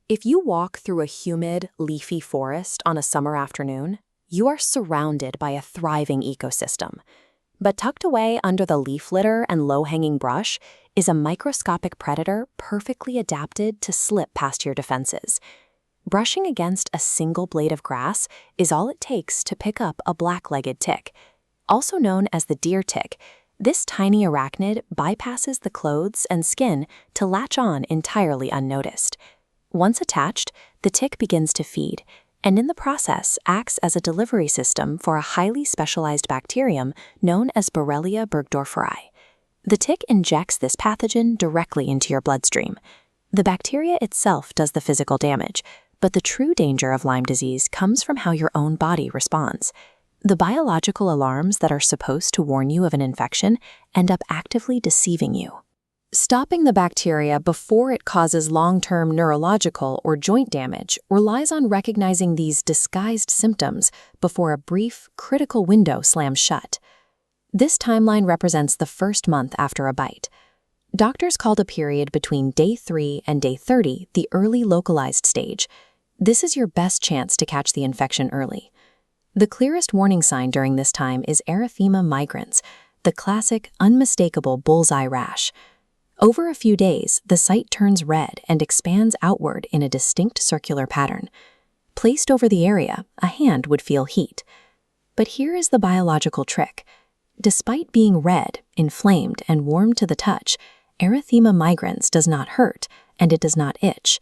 If you walk through a humid, leafy forest on a summer afternoon, you are surrounded by a thriving ecosystem. But tucked away under the leaf litter and low-hanging brush is a microscopic predator perfectly adapted to slip past your defenses. Brushing against a single blade of grass is all it takes to pick up a blacklegged tick. Also known as the deer tick, this tiny arachnid bypasses the clothes and skin to latch on entirely unnoticed. Once attached, the tick begins to feed, and in the process acts as a delivery system for a highly specialized bacterium known as Borrelia burgdorferi. The tick injects this pathogen directly into your bloodstream. The bacteria itself does the physical damage, but the true danger of Lyme disease comes from how your own body responds. The biological alarms that are supposed to warn you of an infection end up actively deceiving you. Stopping the bacteria before it causes long-term neurological or joint damage relies on recognizing these disguised symptoms before a brief, critical window slams shut. This timeline represents the first month after a bite. Doctors called a period between day 3 and day 30 the early localized stage. This is your best chance to catch the infection early. The clearest warning sign during this time is erythema migrans, the classic, unmistakable bullseye rash. Over a few days, the site turns red and expands outward in a distinct circular pattern. Placed over the area, a hand would feel heat. But here is the biological trick. Despite being red, inflamed, and warm to the touch, erythema migrans does not hurt, and it does not itch.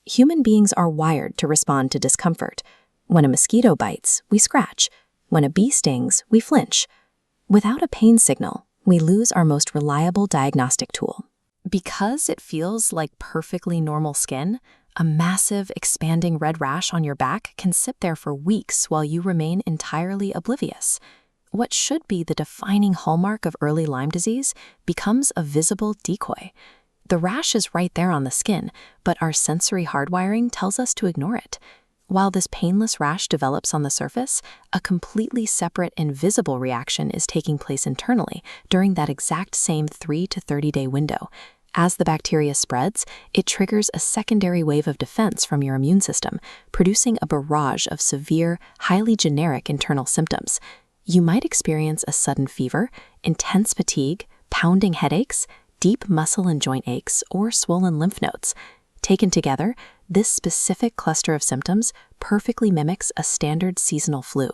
Human beings are wired to respond to discomfort. When a mosquito bites, we scratch. When a bee stings, we flinch. Without a pain signal, we lose our most reliable diagnostic tool. Because it feels like perfectly normal skin, a massive, expanding red rash on your back can sit there for weeks while you remain entirely oblivious. What should be the defining hallmark of early Lyme disease becomes a visible decoy. The rash is right there on the skin, but our sensory hardwiring tells us to ignore it. While this painless rash develops on the surface, a completely separate invisible reaction is taking place internally during that exact same 3 to 30-day window. As the bacteria spreads, it triggers a secondary wave of defense from your immune system, producing a barrage of severe, highly generic internal symptoms. You might experience a sudden fever, intense fatigue, pounding headaches, deep muscle and joint aches, or swollen lymph nodes. Taken together, this specific cluster of symptoms perfectly mimics a standard seasonal flu.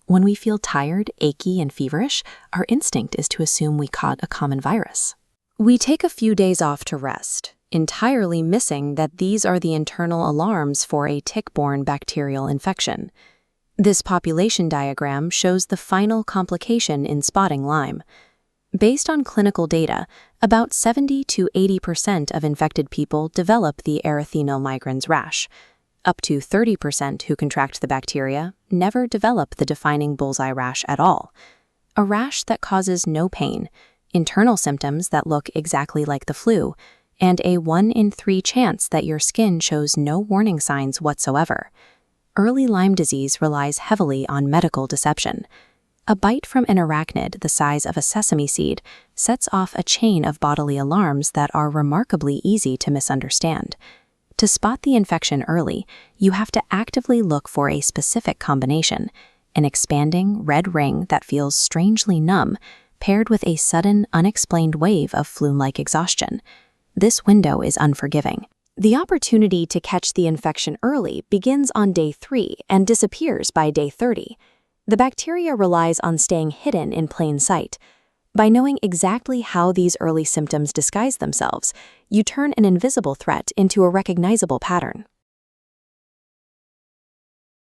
When we feel tired, achy, and feverish, our instinct is to assume we caught a common virus. We take a few days off to rest, entirely missing that these are the internal alarms for a tick-borne bacterial infection. This population diagram shows the final complication in spotting Lyme. Based on clinical data, about 70 to 80% of infected people develop the erythema migrans rash. Up to 30% who contract the bacteria never develop the defining bullseye rash at all. A rash that causes no pain, internal symptoms that look exactly like the flu, and a 1 in 3 chance that your skin shows no warning signs whatsoever. Early Lyme disease relies heavily on medical deception. A bite from an arachnid the size of a sesame seed sets off a chain of bodily alarms that are remarkably easy to misunderstand. To spot the infection early, you have to actively look for a specific combination, an expanding red ring that feels strangely numb, paired with a sudden, unexplained wave of flu-like exhaustion. This window is unforgiving. The opportunity to catch the infection early begins on day 3 and disappears by day 30. The bacteria relies on staying hidden in plain sight. By knowing exactly how these early symptoms disguise themselves, you turn an invisible threat into a recognizable pattern.